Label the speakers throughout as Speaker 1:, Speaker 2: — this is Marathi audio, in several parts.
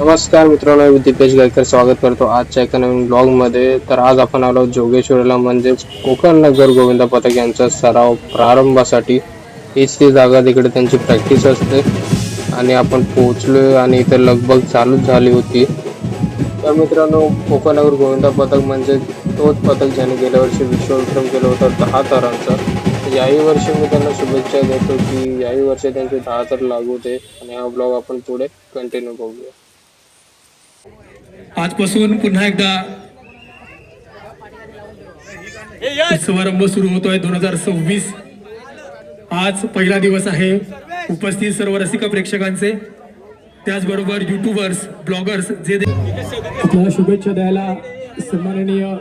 Speaker 1: नमस्कार मित्रांनो, मी दीपेश गायकर स्वागत करतो आजच्या एका नवीन ब्लॉगमध्ये. तर आज आपण आलो जोगेश्वरीला, म्हणजेच कोकण नगर गोविंदा पथक यांचा सराव प्रारंभासाठी. हीच ती जागा, तिकडे त्यांची प्रॅक्टिस असते आणि आपण पोहोचलोय आणि इथे लगबग चालूच झाली होती. तर मित्रांनो, कोकण नगर गोविंदा पथक म्हणजे तोच पथक ज्याने गेल्या वर्षी विश्वविक्रम केला होता 10 तारांचा. याही वर्षी मी त्यांना शुभेच्छा देतो की याही वर्षी त्यांचे 10 तार लागू दे आणि हा ब्लॉग आपण पुढे कंटिन्यू करूया.
Speaker 2: आजपासून पुन्हा एकदा समारंभ सुरू होतोय 2026. आज पहिला दिवस आहे. उपस्थित सर्व रसिक प्रेक्षकांचे, त्याचबरोबर युट्यूबर्स, ब्लॉगर्स जे आपल्याला शुभेच्छा द्यायला सन्माननीय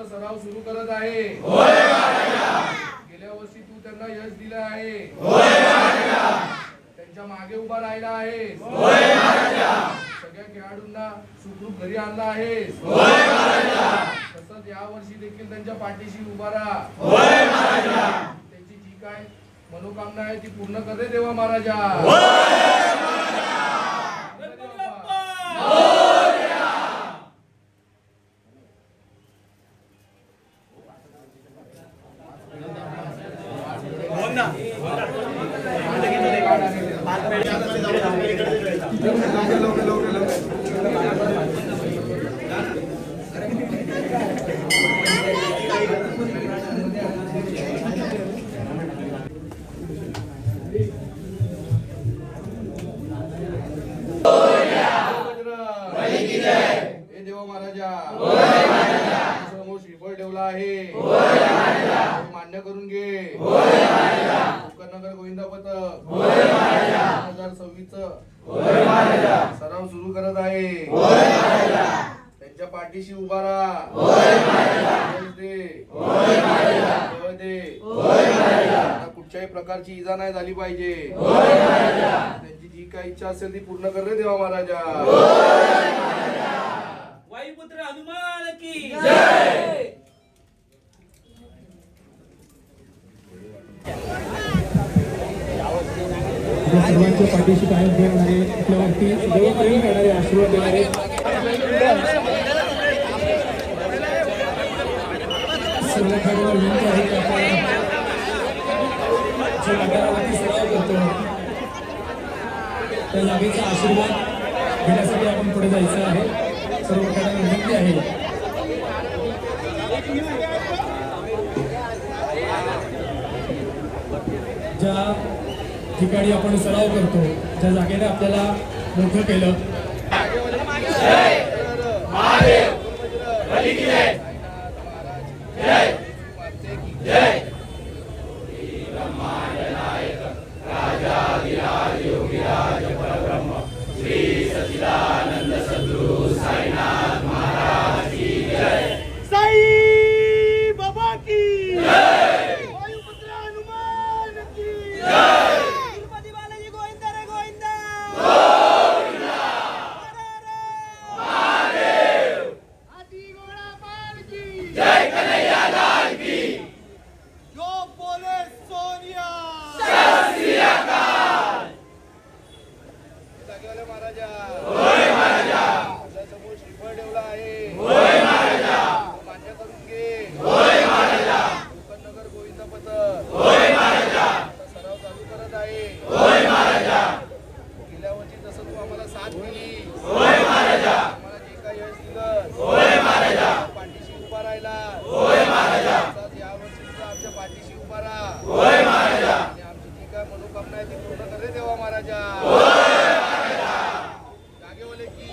Speaker 2: सराव सुरू करत आहे. गेल्या वर्षी तू त्यांना यश दिलं आहे. त्यांच्या मागे उभा राहिला आहे. सगळ्या खेळाडूंना सुखरूप घरी आणला आहे. तसंच या वर्षी देखील त्यांच्या पाठीशी उभा राहा. त्यांची जी काय मनोकामना आहे ती पूर्ण कर रे देवा महाराजा. देवा महाराजा समोर श्रीफळ ठेवला आहे. मान्य करून घे. कोकण नगर गोविंदा पथक 2026 सराव सुरू करत आहे. त्यांच्या पाठीशी उभा राहा. कुठच्याही प्रकारची इजा नाही झाली पाहिजे. त्यांची जी काही इच्छा असेल ती पूर्ण कर रे देवा महाराजा.
Speaker 3: वायुपुत्र हनुमान की जय.
Speaker 2: सर्वांच्या पाठीशी कायम ठेवणारे, आपल्यावरती देवप्रेम करणारे, आशीर्वाद देणारे सर्व खेळाडूंना विनंती आहे की आपण जो मैदानावरती सराव करतो त्या जागेचा आशीर्वाद घेण्यासाठी आपण पुढे जायचं आहे. सर्व खेळाडूंना विनंती आहे. ज्या ठिकाणी आपण सराव करतो, ज्या जागेने आपल्याला मोठं केलं,
Speaker 3: साई बाबा की जय. वायुपुत्र हनुमान की जय. तिरुपती बालाजी गोविंदा रे गोविंदा.
Speaker 2: आमच्या पाठीशी उभा राहा. आणि आमची जी काय मनोकामना आहे ती पूर्ण करे देवा महाराजा. जागेवाले की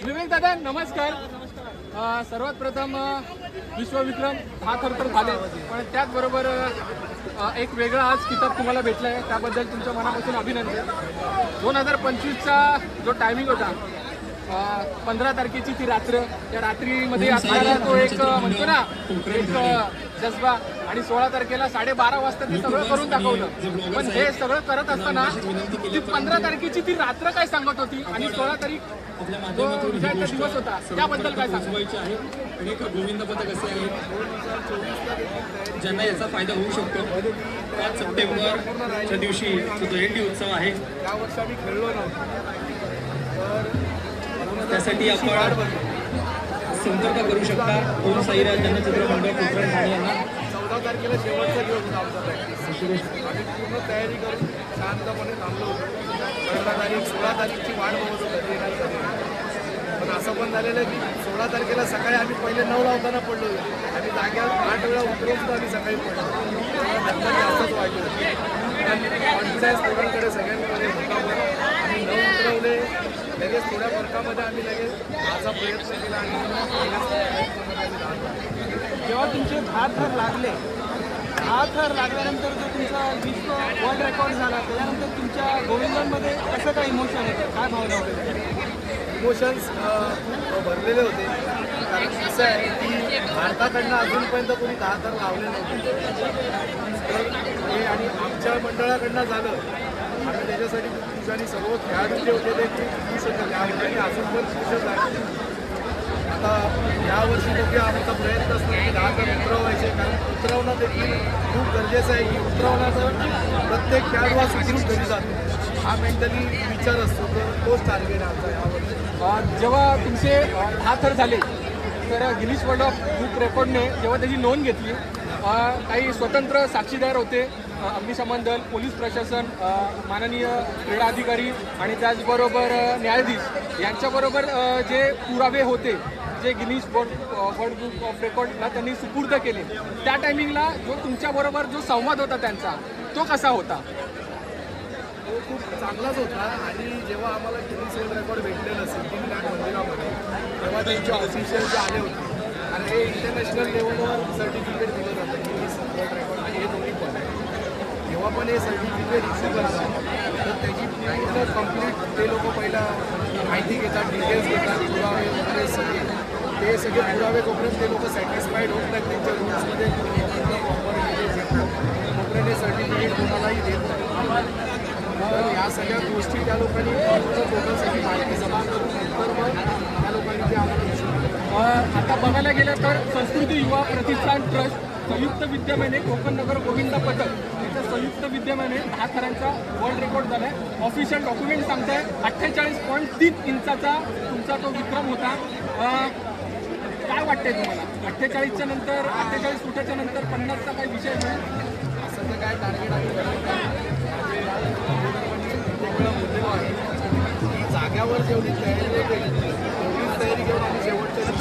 Speaker 4: विवेक दादा नमस्कार. सर्वात प्रथम विश्वविक्रम हा खरं तर झाले, पण त्याचबरोबर एक वेगळा आज किताब तुम्हाला भेटला आहे, त्याबद्दल तुमच्या मनापासून अभिनंदन. 2025चा जो टायमिंग होता, 15 तारखेची ती रात्र, त्या रात्रीमध्ये असणारा तो एक म्हणतो ना एक जज्बा, आणि 16 तारखेला 12:30 वाजता ते सगळं करून दाखवलं. पण हे सगळं करत असताना ती 15 तारखेची ती रात्र काय सांगत होती आणि 16 तारीख जो विजयाचा दिवस होता त्याबद्दल काय सांगायचे आहे.
Speaker 5: आणि एक गोविंद पथक असे आहे ज्यांना याचा फायदा होऊ शकतो. 5 सप्टेंबरच्या दिवशी जो दहीहंडी उत्सव आहे,
Speaker 2: या वर्षी आम्ही खेळलो नव्हतो, तर
Speaker 5: त्यासाठी आपण संपर्क करू शकता. ओम साईराज जनचित्र मंडळ कोकण ठाणे यांना.
Speaker 2: 14 तारखेला शेवटचा दिवस होता आमचा प्रॅक्टिस. आम्ही पूर्ण तयारी करून शांतपणे थांबलो होतो. 15 तारीख 16 तारीखची वाट बघत होतो कधी येणार कधी येणार. पण असं पण झालेलं की 16 तारखेला सकाळी आम्ही पहिले 9 लावताना पडलो होतो. आम्ही जाग्यावर 8 वेळा उतरून सुद्धा आम्ही सकाळी पडलो. नंतर जास्तच वाटलं. कॉन्फिडन्स पोरांकडे सगळ्यांकडे होता. आम्ही 9 उतरवले, लगेच थोड्या फरकामध्ये आम्ही लगेच माझा प्रयत्न केला आणि
Speaker 4: जेव्हा तुमचे 10 थर लागले, 10 थर लागल्यानंतर जो तुमचा विश्व वर्ल्ड रेकॉर्ड झाला, त्याच्यानंतर तुमच्या गोविंदांमध्ये कसं काय इमोशन होतं, काय भावना होते?
Speaker 2: इमोशन्स भरलेले होते. कारण असं आहे की भारताकडनं अजूनपर्यंत कोणी 10 थर लावले नव्हते. तर हे आणि आमच्या मंडळाकडनं झालं. आम्ही त्याच्यासाठी खूप खुश आणि सर्व खेळाडू जे होते ते खूप खुश होते आणि अजून पण खुशच आहे. आता यावर्षी बघूया, आमचा प्रयत्न असतो की 10 थर उतरवायचे, कारण उतरवणं देखील खूप गरजेचं आहे की उतरवण्याचं प्रत्येक खेळाडू हा सुखरूप घरी जातो. हा मेंटली विचार असतो, तर तोच टार्गेट आहे आमचा यावर्षी.
Speaker 4: जेव्हा तुमचे 10 थर झाले, तर गिनीज वर्ल्ड ऑफ बुक रेकॉर्डने जेव्हा त्याची नोंद घेतली, काही स्वतंत्र साक्षीदार होते, अग्निशमन दल, पोलीस प्रशासन, माननीय क्रीडा अधिकारी आणि त्याचबरोबर न्यायाधीश यांच्याबरोबर जे पुरावे होते, जे गिनीज वर्ल्ड बुक ऑफ रेकॉर्डला त्यांनी सुपूर्द केले, त्या टायमिंगला जो तुमच्याबरोबर जो संवाद होता त्यांचा, तो कसा होता?
Speaker 2: तो खूप चांगलाच होता. आणि जेव्हा आम्हाला गिनीज वर्ल्ड रेकॉर्ड भेटलेलं सिद्धिविनायक मंदिरामध्ये, तेव्हा त्यांचे ऑफिशियल जे आले होते, आणि हे इंटरनॅशनल लेवलवर सर्टिफिकेट दिलं जातं गिनीज वर्ल्ड रेकॉर्ड, आणि हे दोन्ही पण आहे. जेव्हा पण हे सर्टिफिकेट इश्यू करतात, तर त्याची पूर्ण कंप्लीट ते लोक पहिला माहिती घेतात, डिटेल्स घेतात, पुरावे वगैरे सगळे. ते सगळे पुरावे तोपर्यंत ते लोक सॅटिस्फाईड होत नाहीत त्यांच्या रूल्समध्ये प्रॉपर डिटेल्स घेतात, तोपर्यंत हे सर्टिफिकेट कोणालाही देत नाही. तर या सगळ्या गोष्टी त्या लोकांनी टोटलसाठी माहिती जमा करून नंतर मग त्या लोकांनी ते आम्हाला इश्यू केलं.
Speaker 4: आता बघायला गेलं तर संस्कृती युवा प्रतिष्ठान ट्रस्ट संयुक्त विद्यमाने कोकण नगर गोविंद पथक याच्या संयुक्त विद्यमाने 10 थरांचा वर्ल्ड रेकॉर्ड झाला आहे. ऑफिशियल डॉक्युमेंट सांगताय 48.3 इंचाचा तुमचा तो विक्रम होता. काय वाटतंय तुम्हाला? 48च्या नंतर 48 फुटाच्या नंतर 50चा काही विषय नाही?
Speaker 2: असं तर काय टार्गेट आम्ही करत नाही. बोललेलो आहे की जाग्यावर जेवढी तयारी होते तेवढीच तयारी घेऊन आम्ही शेवटच्या दिवशी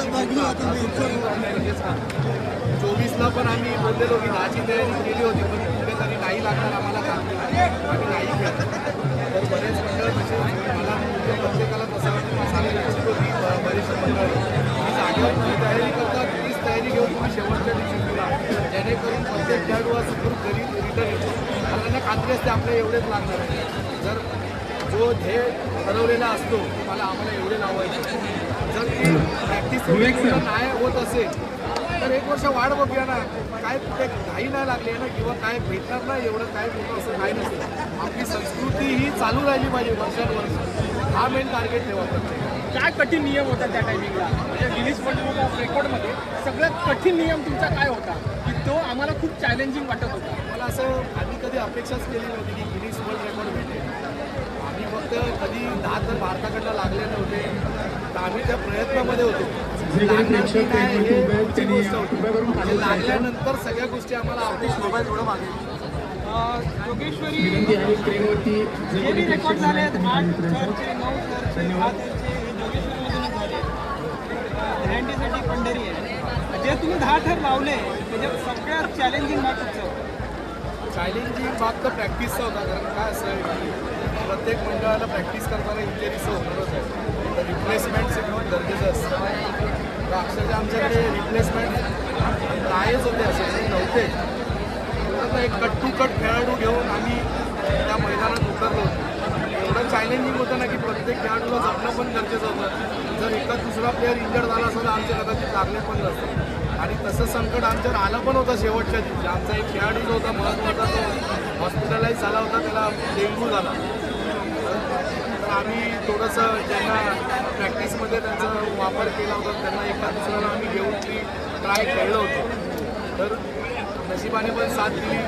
Speaker 2: 24ला पण आम्ही बोललेलो की 10ची तयारी केली होती, पण कुठेतरी नाही लागणार आम्हाला का आम्ही नाही केलं. तर बरेच मंडळ म्हणजे मला म्हणजे प्रत्येकाला तसा चालेल बरीचशी मंडळ ही जागेवर तुम्ही तयारी करता तीच तयारी घेऊन तुम्ही शेवटच्या दिवशी फिरा जेणेकरून प्रत्येक खेळाडू हा सुखरूप घरी रिटर्न येतो कारण त्यांना खात्री असते आपल्या एवढेच लागणार आहे जर जो ध्येय ठरवलेला असतो मला आम्हाला एवढे लावायचे जर ती प्रॅक्टिस नाही होत असेल तर एक वर्ष वाढ बघूया ना काय कुठे घाई नाही लागली ना किंवा काय भेटणार नाही एवढं काय मोठं असं काही नसतं आपली संस्कृती ही चालू राहिली पाहिजे वर्षानुवर्ष हा मेन टार्गेट ठेवा प्रत्येक
Speaker 4: काय कठीण नियम होता त्या टायमिंगला म्हणजे गिनीज वर्ल्ड बुक ऑफ रेकॉर्डमध्ये सगळ्यात कठीण नियम तुमचा काय होता की तो आम्हाला खूप चॅलेंजिंग वाटत होता
Speaker 2: मला असं आम्ही कधी अपेक्षाच केली नव्हती की गिनीज वर्ल्ड रेकॉर्ड भेटेल आम्ही फक्त कधी 10 तर भारताकडनं लागले नव्हते तर आम्ही त्या प्रयत्नामध्ये होतो लागणार की नाही हे पुढची गोष्ट होती म्हणजे लागल्यानंतर सगळ्या गोष्टी आम्हाला अगदीच मोबाईल थोडं मागे
Speaker 4: योगेश्वरी जे बी रेकॉर्ड झाले आहेत 8 थरचे 9 थरचे 10 थरचे हे योगेश्वरीमधूनच झाले हँडीसाठी पंढरी आहे जे तुम्ही 10 थर लावले त्याच्यात सगळ्यात चॅलेंजिंग भाग तुमचा
Speaker 2: चॅलेंजिंग भाग तर प्रॅक्टिसचा होता कारण काय असं आहे की प्रत्येक मंडळाला प्रॅक्टिस करताना इंजरीचं होणारच आहे तर रिप्लेसमेंटचं खूप गरजेचं असतं तर अक्षरशः आमच्याकडे रिप्लेसमेंट नाहीच होते असे नव्हते तर एक कट टू कट खेळाडू घेऊन आम्ही त्या मैदानात उतरलो एवढं चॅलेंजिंग होतं ना की प्रत्येक खेळाडूला जपणं पण गरजेचं होतं जर एका दुसरा प्लेअर इंजर्ड झाला असता तर आमचे कदाचित लागले पण नसते आणि तसं संकट आमच्यावर आलं पण होतं शेवटच्या दिवशी आमचा एक खेळाडू जो होता महत्त्वाचा तो हॉस्पिटलाइज झाला होता त्याला डेंग्यू झाला तर आम्ही थोडंसं ज्यांना प्रॅक्टिसमध्ये त्यांचा वापर केला होता त्यांना एका दुसऱ्याला आम्ही घेऊन ती ट्राय खेळलो होतो तर नशिबाने पण साथ दिली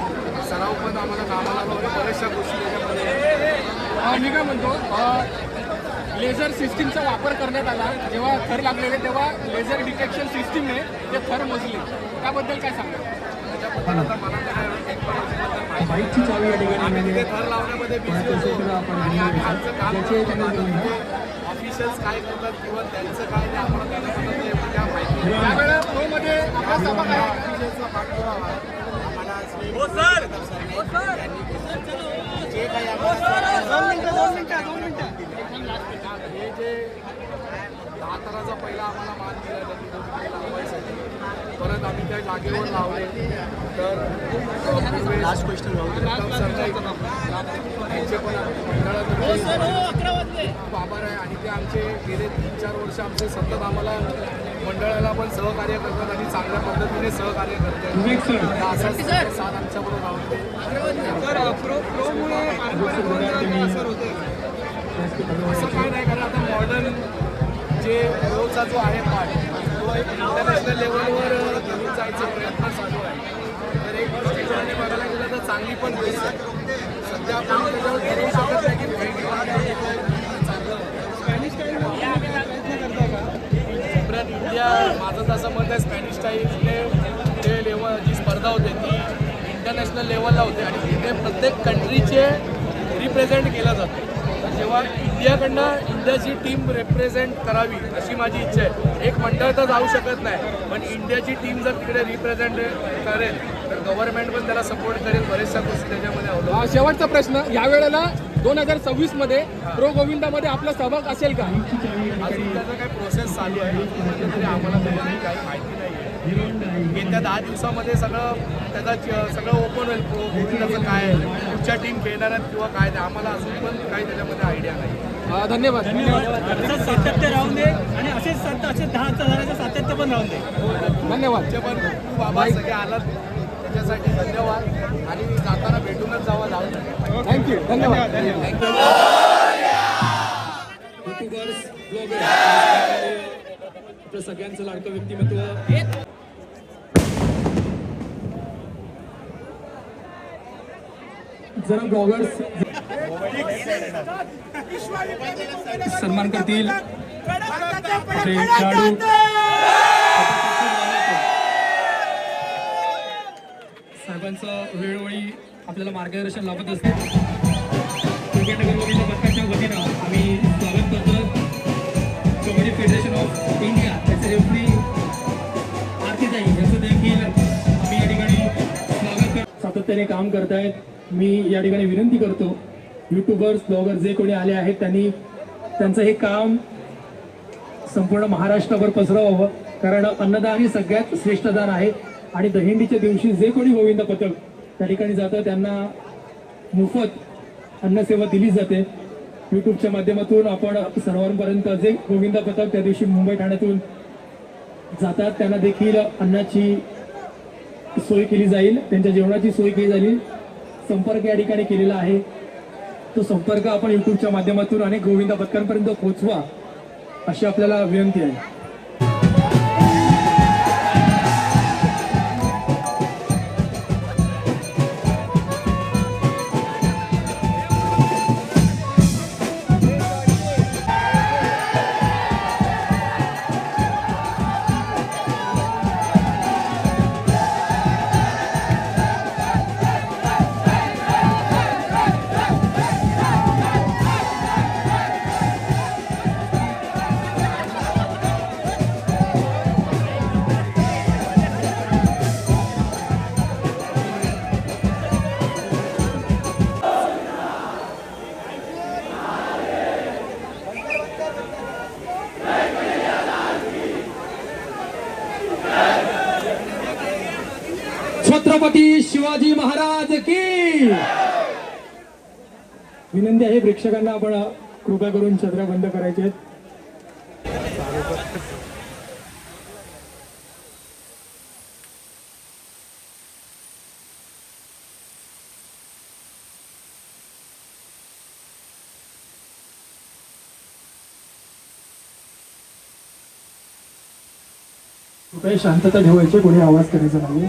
Speaker 2: सराव पण आम्हाला कामाला आला होता बऱ्याचशा गोष्टी त्याच्यामध्ये
Speaker 4: मी काय म्हणतो लेझर सिस्टीमचा वापर करण्यात आला जेव्हा थर लागलेले तेव्हा लेझर डिटेक्शन सिस्टीमने ते थर मोजले त्याबद्दल काय सांगा
Speaker 2: त्याच्याबद्दल आता मला काय टेक्नॉलॉजीबद्दल माहिती
Speaker 5: बाईकची चावी या ठिकाणी
Speaker 2: आम्ही तिथे थर लावण्यामध्ये बिझी होतो आणि आम्ही आमचं काम ऑफिशियल्स काय करतात किंवा त्यांचं काय ते आम्हाला त्याच्याबद्दल एवढं काय माहिती नाही.
Speaker 4: त्यावेळेला प्रोमध्ये आपला सहभाग आहे
Speaker 2: ऑफिशियलचा पाठपुरावा आम्हाला श्री यांनी जे काही आम्हाला हे जे 10 थराचा पहिला आम्हाला मान दिला त्यांनी तो तिथे लावायसाठी परत आम्ही त्या जागेवर लावले तर लास्ट क्वेश्चन यांचे पण मंडळातर्फे खूप आभार आहे आणि ते आमचे गेले 3-4 वर्ष आमचे सतत आम्हाला मंडळाला पण सहकार्य करतात आणि चांगल्या पद्धतीने सहकार्य करतात असाच साथ आमच्याबरोबर राहते असं काय नाही कारण आता मॉडर्न जे रोजचा जो आहे पार्ट तो एक इंटरनॅशनल लेवलवर घेऊन जायचा प्रयत्न चालू आहे तर एक दृष्टिकोनाने बघायला गेलं तर चांगली पण गोष्ट आहे सध्या आपण त्याच्यावर ठरवू शकत नाही की सगळ्यात इंडिया माझं तसं मत आहे स्पॅनिश स्टाईलने ते लेवल जी स्पर्धा होते ती इंटरनॅशनल लेवलला होते आणि तिथे प्रत्येक कंट्रीचे रिप्रेझेंट केलं जातं जेव्हा इंडियाकडनं इंडियाची टीम रिप्रेझेंट करावी अशी माझी इच्छा आहे एक मंडळ तर जाऊ शकत नाही पण इंडियाची टीम जर तिकडे रिप्रेझेंट करेल तर गव्हर्नमेंट पण त्याला सपोर्ट करेल बऱ्याचशा गोष्टी त्याच्यामध्ये अवलंबून
Speaker 4: शेवटचा प्रश्न यावेळेला 2026 मध्ये प्रो गोविंदामध्ये आपला सहभाग असेल का
Speaker 2: अजून त्याचा काही प्रोसेस चालू आहे तरी आम्हाला त्याच्यामध्ये काही माहिती नाही आहे येत्या 10 दिवसामध्ये त्याचा सगळं ओपन होईल प्रो गोविंदाचं काय कुठच्या टीम खेळणार आहेत किंवा काय ते आम्हाला अजून पण काही त्याच्यामध्ये आयडिया नाही
Speaker 4: धन्यवाद
Speaker 5: असंच सातत्य राहून दे आणि असेच 10,000 सातत्य पण राहून दे
Speaker 4: धन्यवाद
Speaker 2: तुमचे पण खूप आभार सगळे आलात त्याच्यासाठी धन्यवाद आणि जाताना भेटूनच जाऊन
Speaker 4: थँक्यू धन्यवाद
Speaker 5: युट्यूबर्स ब्लॉगर आपलं सगळ्यांचं लाडकं व्यक्तिमत्व जरा ब्लॉगर्स सन्मान करतील आपले खेळाडू साहेबांचं वेळोवेळी आपल्याला मार्गदर्शन लाभत असते क्रिकेट नगरगोविंद पथकाच्या वतीनं आम्ही स्वागत करतो कबड्डी फेडरेशन ऑफ इंडिया त्याचे रेफरी आरतीताई यांचं देखील आम्ही या ठिकाणी स्वागत करतो सातत्याने काम करतायत मी या ठिकाणी विनंती करतो युट्यूबर्स ब्लॉगर जे कोणी आले आहेत त्यांनी त्यांचं हे काम संपूर्ण महाराष्ट्रभर पसरवावं, कारण अन्नदान हे सगळ्यात श्रेष्ठ दान आहे. आणि दहीहंडीच्या दिवशी जे कोणी गोविंद पथक त्या ठिकाणी जातं त्यांना मोफत अन्नसेवा दिली जाते. यूट्यूबच्या माध्यमातून आपण सर्वांपर्यंत जे गोविंद पथक त्या दिवशी मुंबई ठाण्यातून जातात त्यांना देखील अन्नाची सोय केली जाईल, त्यांच्या जेवणाची सोय केली जाईल. संपर्क या ठिकाणी केलेला आहे. तो संपर्क आपण यूट्यूबच्या माध्यमातून अनेक गोविंद पथकांपर्यंत पोहोचवा अशी आपल्याला विनंती आहे. छत्रपती शिवाजी महाराज की विनंती आहे. प्रेक्षकांना आपण कृपा करून छत्र्या बंद करायचे आहेत. कृपया शांतता ठेवायची, कोणी आवाज करायचा नाही.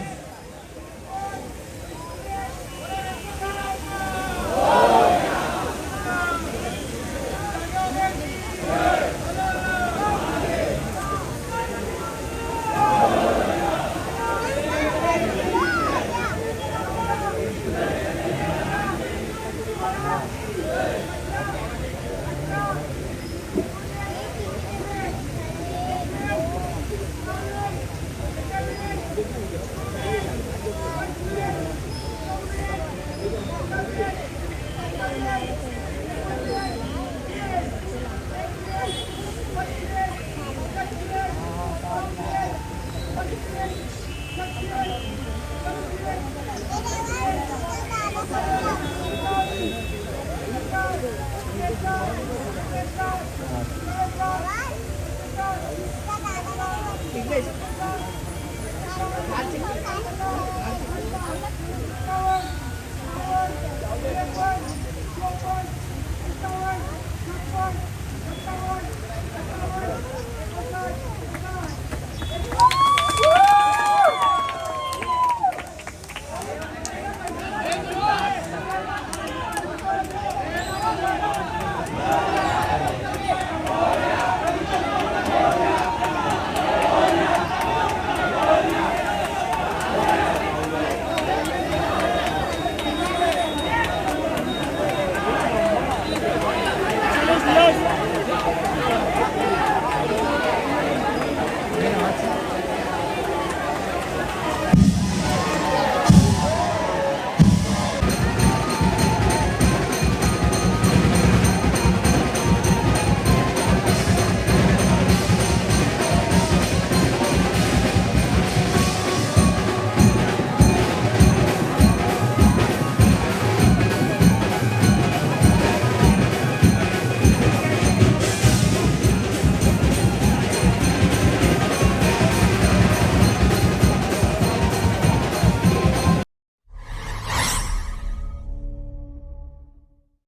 Speaker 6: English.